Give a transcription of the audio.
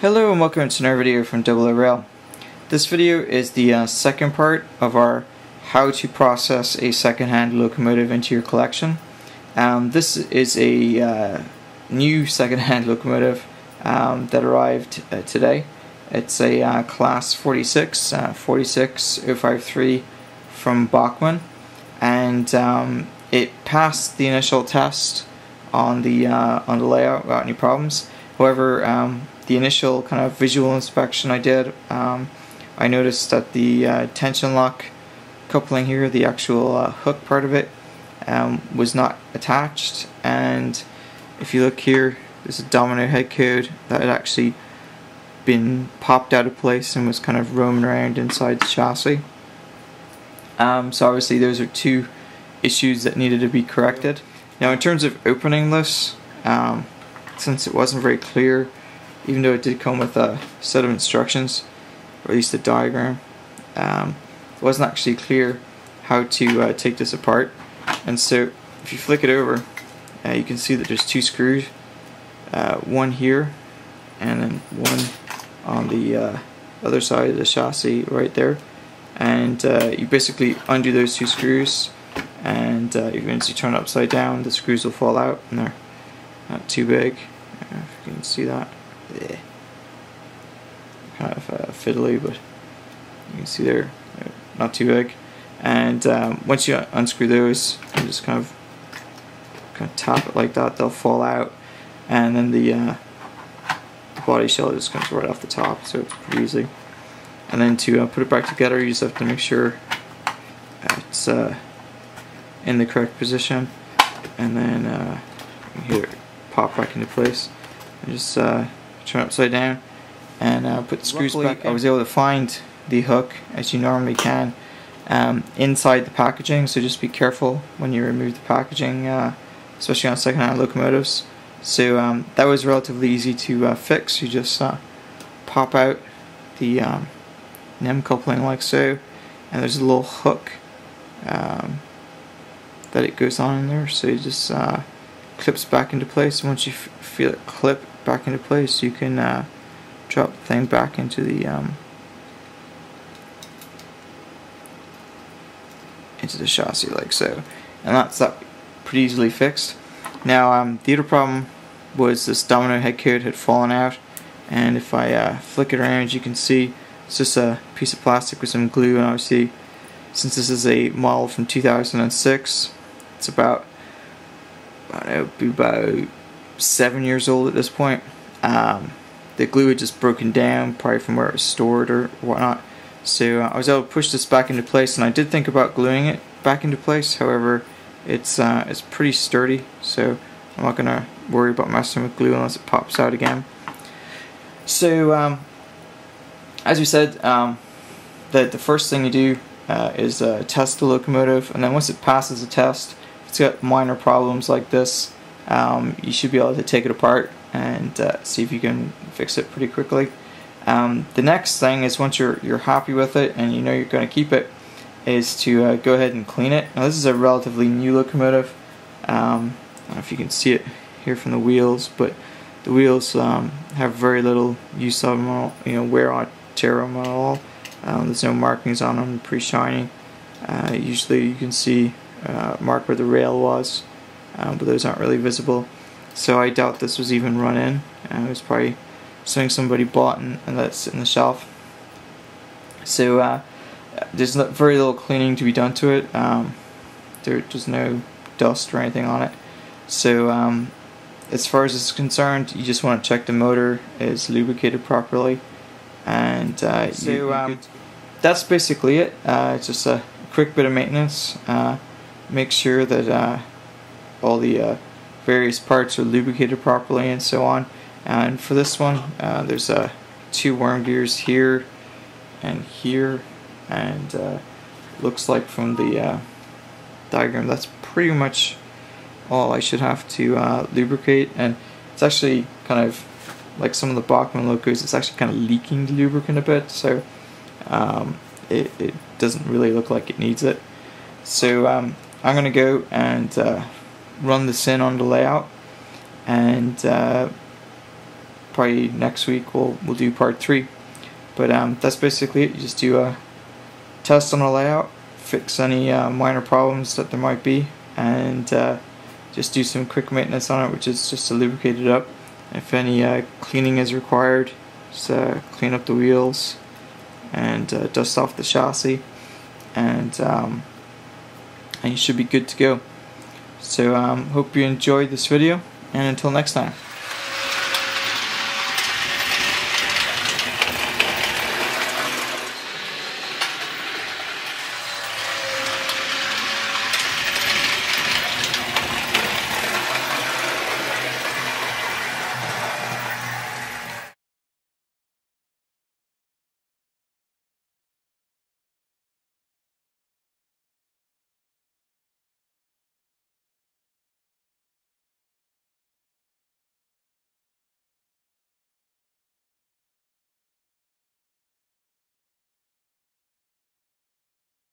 Hello and welcome to another video from oorail. This video is the second part of our how to process a second-hand locomotive into your collection. This is a new second-hand locomotive that arrived today. It's a Class 46, 46053 from Bachmann, and it passed the initial test on the layout without any problems. However, the initial kind of visual inspection I did, I noticed that the tension lock coupling here, the actual hook part of it, was not attached. And if you look here, there's a domino head code that had actually been popped out of place and was kind of roaming around inside the chassis. So obviously those are two issues that needed to be corrected. Now in terms of opening this, since it wasn't very clear, even though it did come with a set of instructions, or at least a diagram, it wasn't actually clear how to take this apart. And so if you flick it over, you can see that there's two screws, one here and then one on the other side of the chassis right there. And you basically undo those two screws, and even as you turn it upside down, the screws will fall out, and they're not too big. If you can see that. Yeah. Kind of fiddly, but you can see they're not too big. And once you unscrew those, you just kind of tap it like that, they'll fall out, and then the body shell just comes right off the top, so it's pretty easy. And then to put it back together, you just have to make sure it's in the correct position, and then you can hear it pop back into place. And just turn it upside down and put the screws back. I was able to find the hook, as you normally can, inside the packaging, so just be careful when you remove the packaging, especially on second-hand locomotives. So that was relatively easy to fix. You just pop out the NEM coupling like so, and there's a little hook that it goes on in there, so it just clips back into place. And once you feel it clip back into place, you can drop the thing back into the chassis like so, and that's that pretty easily fixed. Now the other problem was this domino head code had fallen out, and if I flick it around, you can see it's just a piece of plastic with some glue. And obviously, since this is a model from 2006, it's about, I don't know, be about 7 years old at this point. The glue had just broken down, probably from where it was stored or whatnot. So I was able to push this back into place, and I did think about gluing it back into place. However, it's pretty sturdy, so I'm not gonna worry about messing with glue unless it pops out again. So as we said, the first thing you do is test the locomotive, and then once it passes the test, if it's got minor problems like this, you should be able to take it apart and see if you can fix it pretty quickly. The next thing is, once you're happy with it and you know you're going to keep it, is to go ahead and clean it. Now this is a relatively new locomotive. I don't know if you can see it here from the wheels, but the wheels have very little use of them, wear on, tear them at all. There's no markings on them, pretty shiny. Usually you can see mark where the rail was, but those aren't really visible. So I doubt this was even run in. It was probably something somebody bought and let it sit in the shelf. So there's very little cleaning to be done to it. There's no dust or anything on it. So as far as it's concerned, you just want to check the motor is lubricated properly, and that's basically it. It's just a quick bit of maintenance. Make sure that all the various parts are lubricated properly and so on. And for this one, there's two worm gears here and here, and looks like from the diagram that's pretty much all I should have to lubricate. And it's actually kind of like some of the Bachmann locos, it's actually kind of leaking the lubricant a bit, so it doesn't really look like it needs it. So I'm going to go and run this in on the layout, and probably next week we'll do part 3. But that's basically it. You just do a test on the layout, fix any minor problems that there might be, and just do some quick maintenance on it, which is just to lubricate it up. If any cleaning is required, just clean up the wheels and dust off the chassis, and you should be good to go. So hope you enjoyed this video, and until next time.